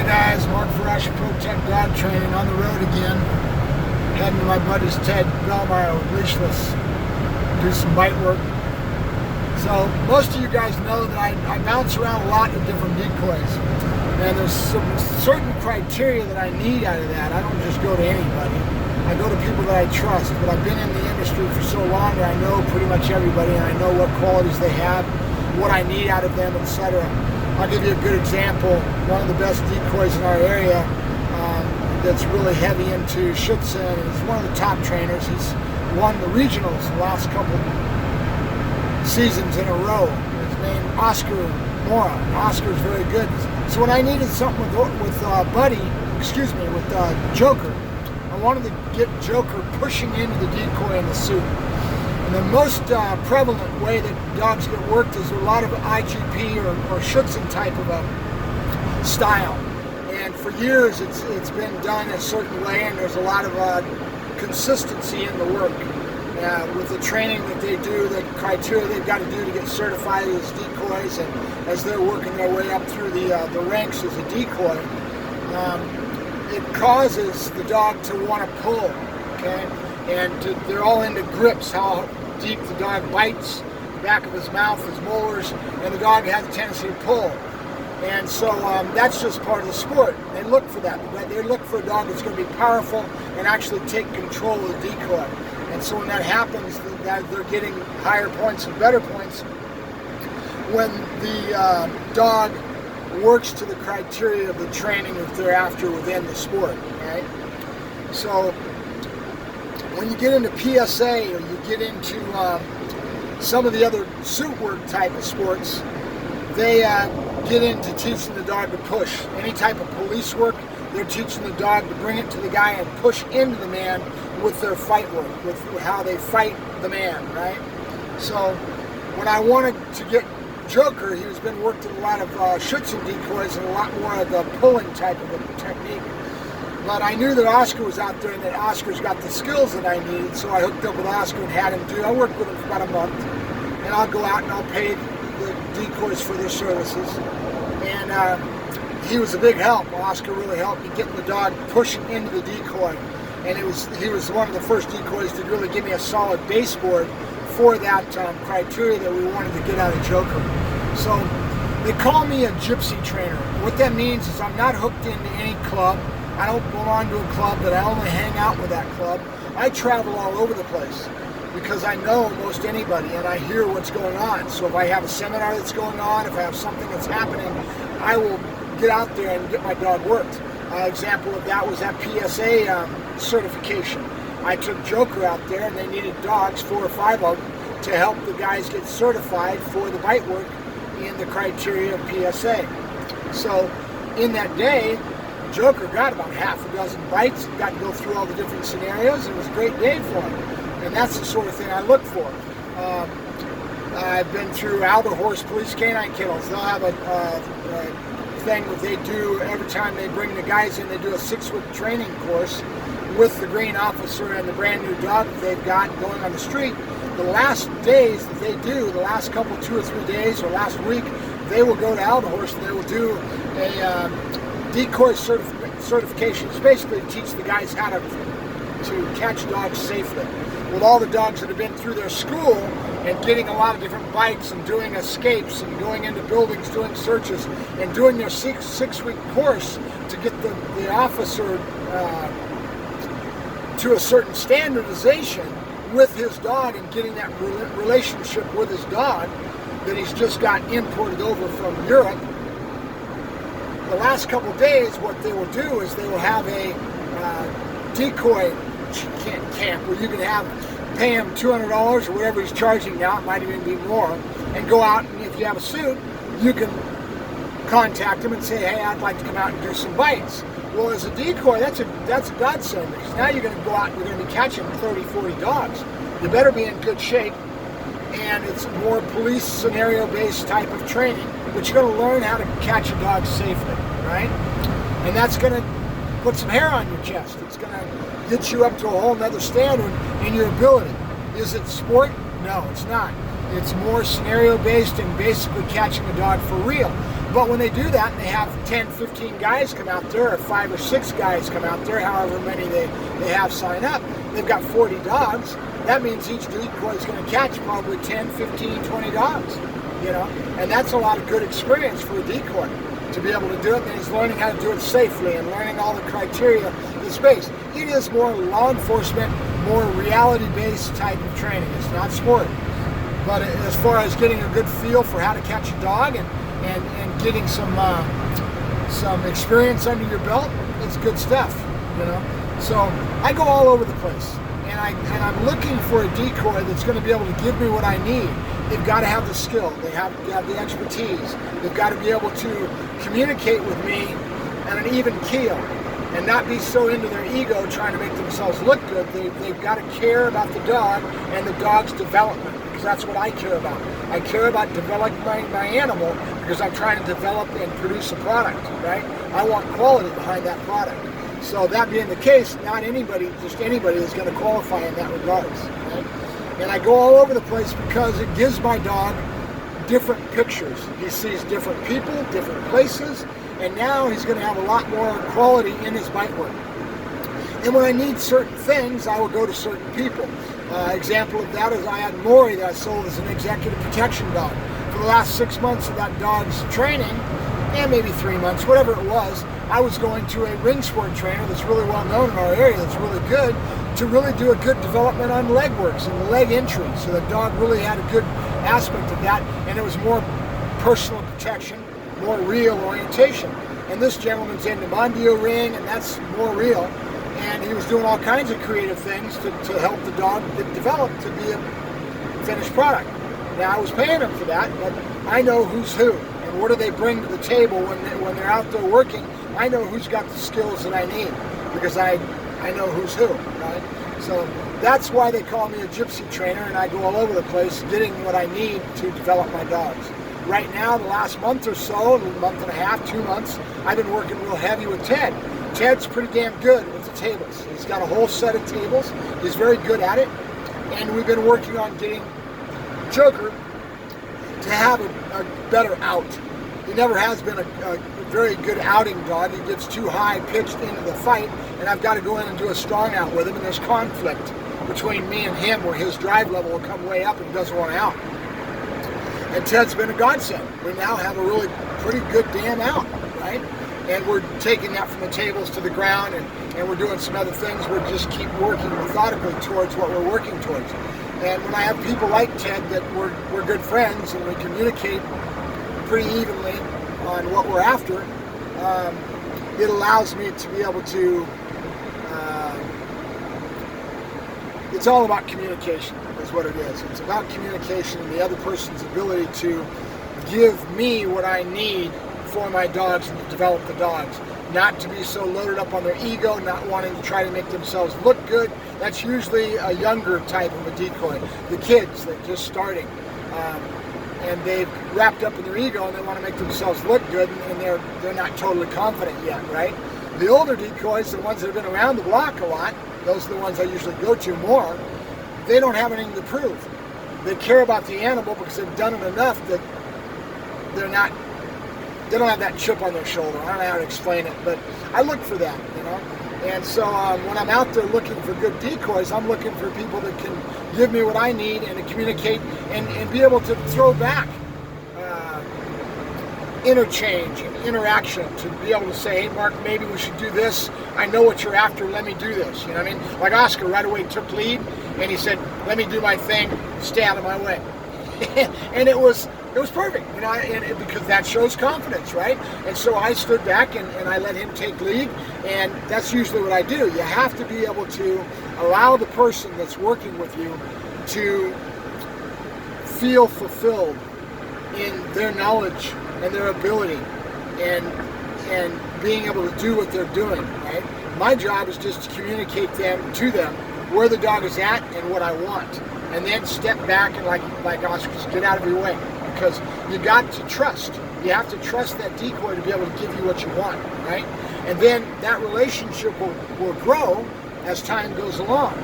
Hey guys, Mark Ferrasci, Pro Tech Dog Training, on the road again. Heading to my buddy's Ted Belmar with Leashless. Do some bite work. So most of you guys know that I bounce around a lot with different decoys. And there's some certain criteria that I need out of that. I don't just go to anybody. I go to people that I trust. But I've been in the industry for so long that I know pretty much everybody, and I know what qualities they have, what I need out of them, etc. I'll give you a good example. One of the best decoys in our area that's really heavy into Schutzen, and he's one of the top trainers. He's won the regionals the last couple seasons in a row. His name Oscar Mora. Oscar's very good. So when I needed something with Joker, I wanted to get Joker pushing into the decoy in the suit. And the most prevalent way that dogs get worked is a lot of IGP or Schutzen type of a style. And for years it's been done a certain way, and there's a lot of consistency in the work. With the training that they do, the criteria they've got to do to get certified as decoys, and as they're working their way up through the ranks as a decoy, it causes the dog to want to pull, okay? And they're all into grips, how deep the dog bites, the back of his mouth, his molars, and the dog has a tendency to pull. And so that's just part of the sport. They look for that. They look for a dog that's going to be powerful and actually take control of the decoy. And so when that happens, they're getting higher points and better points when the dog works to the criteria of the training that they're after within the sport, right? So when you get into PSA, or you get into some of the other suit work type of sports, they get into teaching the dog to push. Any type of police work, they're teaching the dog to bring it to the guy and push into the man with their fight work, with how they fight the man, right? So when I wanted to get Joker, he's been worked in a lot of Schutzen decoys and a lot more of the pulling type of a technique. But I knew that Oscar was out there and that Oscar's got the skills that I needed, so I hooked up with Oscar and had him do. I worked with him for about a month, and I'll go out and I'll pay the decoys for their services. And he was a big help. Oscar really helped me getting the dog pushing into the decoy. And he was one of the first decoys to really give me a solid baseboard for that criteria that we wanted to get out of Joker. So they call me a gypsy trainer. What that means is I'm not hooked into any club. I don't belong to a club, but I only hang out with that club. I travel all over the place because I know most anybody and I hear what's going on. So if I have a seminar that's going on, if I have something that's happening, I will get out there and get my dog worked. Example of that was that PSA certification. I took Joker out there and they needed dogs, 4 or 5 of them, to help the guys get certified for the bite work in the criteria of PSA. So in that day, Joker got about half a dozen bites, got to go through all the different scenarios, and it was a great day for him. And that's the sort of thing I look for. I've been through Alba Horse Police Canine Kennels. They'll have a thing that they do every time they bring the guys in. They do a 6-week training course with the green officer and the brand new dog that they've got going on the street. The last days that they do, the last couple, 2 or 3 days or last week, they will go to Alba Horse and they will do a decoy certification. It's basically to teach the guys how to catch dogs safely. With all the dogs that have been through their school and getting a lot of different bites and doing escapes and going into buildings, doing searches, and doing their 6-week course to get the officer to a certain standardization with his dog and getting that relationship with his dog that he's just got imported over from Europe. The last couple of days, what they will do is they will have a decoy camp where you can pay him $200 or whatever he's charging now, it might even be more, and go out, and if you have a suit, you can contact him and say, hey, I'd like to come out and do some bites. Well, as a decoy, that's a godsend, because now you're going to go out and you're going to be catching 30, 40 dogs. You better be in good shape, and it's more police scenario-based type of training, but you're going to learn how to catch a dog safely, right? And that's going to put some hair on your chest. It's going to get you up to a whole nother standard in your ability. Is it sport? No, it's not. It's more scenario-based and basically catching a dog for real. But when they do that, and they have 10, 15 guys come out there, or 5 or 6 guys come out there, however many they have sign up, they've got 40 dogs. That means each decoy is going to catch probably 10, 15, 20 dogs, you know, and that's a lot of good experience for a decoy to be able to do it. And he's learning how to do it safely and learning all the criteria that's based. It is more law enforcement, more reality-based type of training. It's not sport. But as far as getting a good feel for how to catch a dog and getting some experience under your belt, it's good stuff, you know. So I go all over the place, and I'm looking for a decoy that's going to be able to give me what I need. They've got to have the skill. They have the expertise. They've got to be able to communicate with me at an even keel and not be so into their ego trying to make themselves look good. They've got to care about the dog and the dog's development, because that's what I care about. I care about developing my animal because I'm trying to develop and produce a product, right? I want quality behind that product. So that being the case, not anybody, just anybody is going to qualify in that regards, right? And I go all over the place because it gives my dog different pictures. He sees different people, different places, and now he's going to have a lot more quality in his bite work. And when I need certain things, I will go to certain people. Example of that is I had Maury that I sold as an executive protection dog. For the last 6 months of that dog's training, and maybe 3 months, whatever it was, I was going to a ring sport trainer that's really well known in our area, that's really good, to really do a good development on leg works and leg entry. So the dog really had a good aspect of that, and it was more personal protection, more real orientation. And this gentleman's into Mondio ring, and that's more real. And he was doing all kinds of creative things to help the dog get developed to be a finished product. Now, I was paying him for that, but I know who's who and what do they bring to the table when they're out there working. I know who's got the skills that I need because I know who's who, right? So that's why they call me a gypsy trainer, and I go all over the place getting what I need to develop my dogs. Right now, the last month or so, a month and a half, 2 months, I've been working real heavy with Ted. Ted's pretty damn good with the tables. He's got a whole set of tables. He's very good at it. And we've been working on getting Joker to have a better out. He never has been a very good outing dog. He gets too high pitched into the fight, and I've got to go in and do a strong out with him, and there's conflict between me and him where his drive level will come way up and he doesn't want to out. And Ted's been a godsend. We now have a really pretty good damn out, right? And we're taking that from the tables to the ground, and we're doing some other things. We're just keep working methodically towards what we're working towards. And when I have people like Ted that we're good friends and we communicate pretty evenly on what we're after, it allows me to be able to, it's all about communication is what it is. It's about communication and the other person's ability to give me what I need for my dogs and to develop the dogs. Not to be so loaded up on their ego, not wanting to try to make themselves look good. That's usually a younger type of a decoy. The kids, they're just starting. And they've wrapped up in their ego and they want to make themselves look good, and they're not totally confident yet, right? The older decoys, the ones that have been around the block a lot, those are the ones I usually go to more, they don't have anything to prove. They care about the animal because they've done it enough that they don't have that chip on their shoulder. I don't know how to explain it, but I look for that, you know? And so when I'm out there looking for good decoys, I'm looking for people that can give me what I need and to communicate and be able to throw back interchange and interaction, to be able to say, hey, Mark, maybe we should do this. I know what you're after. Let me do this. You know what I mean? Like Oscar right away took lead, and he said, let me do my thing. Stay out of my way. And it was perfect, you know, because that shows confidence, right? And so I stood back and I let him take lead, and that's usually what I do. You have to be able to allow the person that's working with you to feel fulfilled in their knowledge and their ability and being able to do what they're doing, right? My job is just to communicate to them where the dog is at and what I want, and then step back and like Oscar, just get out of your way, because you got to trust. You have to trust that decoy to be able to give you what you want, right? And then that relationship will grow as time goes along,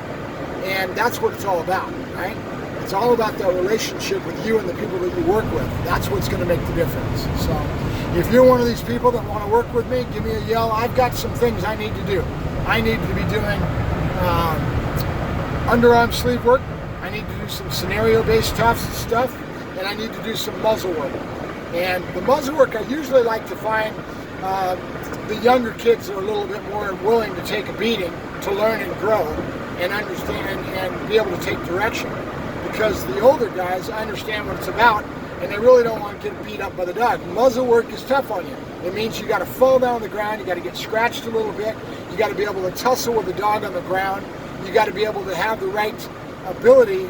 and that's what it's all about, right? It's all about that relationship with you and the people that you work with. That's what's going to make the difference. So If you're one of these people that want to work with me, give me a yell. I've got some things I need to do. I need to be doing underarm sleeve work. I need to do some scenario-based stuff, and I need to do some muzzle work. And the muzzle work, I usually like to find the younger kids are a little bit more willing to take a beating to learn and grow and understand and be able to take direction. Because the older guys understand what it's about, and they really don't want to get beat up by the dog. Muzzle work is tough on you. It means you got to fall down on the ground, you got to get scratched a little bit, you got to be able to tussle with the dog on the ground, you got to be able to have the right ability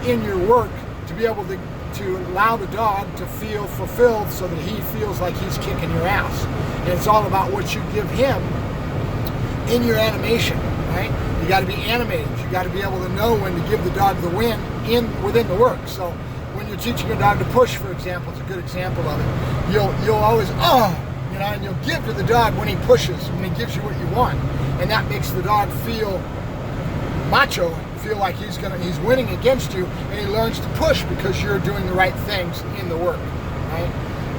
in your work to be able to allow the dog to feel fulfilled so that he feels like he's kicking your ass. And it's all about what you give him in your animation, right? You got to be animated. You got to be able to know when to give the dog the win within the work. So when you're teaching a dog to push, for example, it's a good example of it. You'll always and you'll give to the dog when he pushes, when he gives you what you want, and that makes the dog feel macho, feel like he's winning against you, and he learns to push because you're doing the right things in the work, right?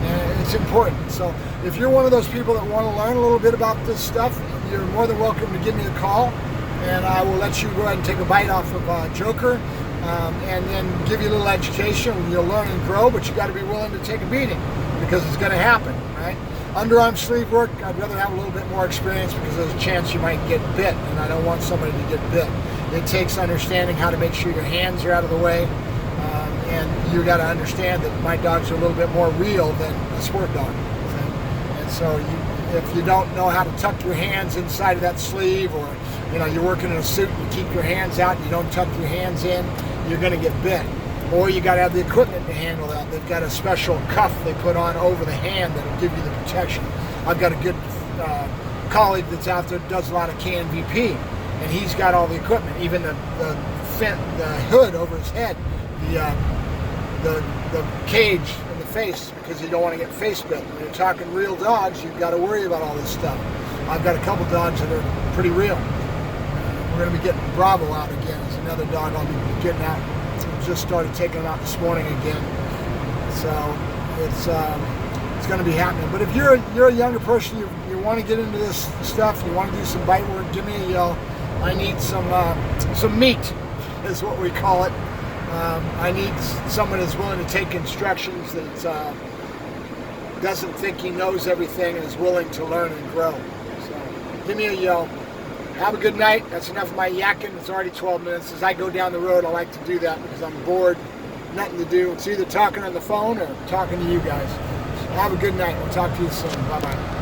And it's important. So if you're one of those people that want to learn a little bit about this stuff, you're more than welcome to give me a call, and I will let you go ahead and take a bite off of Joker, and then give you a little education. You'll learn and grow, but you got to be willing to take a beating because it's going to happen, right? Underarm sleeve work, I'd rather have a little bit more experience because there's a chance you might get bit, and I don't want somebody to get bit. It takes understanding how to make sure your hands are out of the way, and you got to understand that my dogs are a little bit more real than a sport dog. And so if you don't know how to tuck your hands inside of that sleeve, or you're working in a suit and you keep your hands out and you don't tuck your hands in, you're going to get bit. Or you got to have the equipment to handle that. They've got a special cuff they put on over the hand that'll give you the protection. I've got a good colleague that's out there that does a lot of KNVP, and he's got all the equipment, even the hood over his head, the cage in the face, because you don't want to get face bit. When you're talking real dogs, you've got to worry about all this stuff. I've got a couple dogs that are pretty real. We're going to be getting Bravo out again. There's another dog I'll be getting out. Just started taking them out this morning again, so it's going to be happening. But if you're a younger person, you want to get into this stuff, you want to do some bite work, give me a yell. I need some meat, is what we call it. I need someone that's willing to take instructions, that doesn't think he knows everything and is willing to learn and grow. So give me a yell. Have a good night. That's enough of my yakking. It's already 12 minutes. As I go down the road, I like to do that because I'm bored, nothing to do. It's either talking on the phone or talking to you guys. So have a good night. We'll talk to you soon. Bye-bye.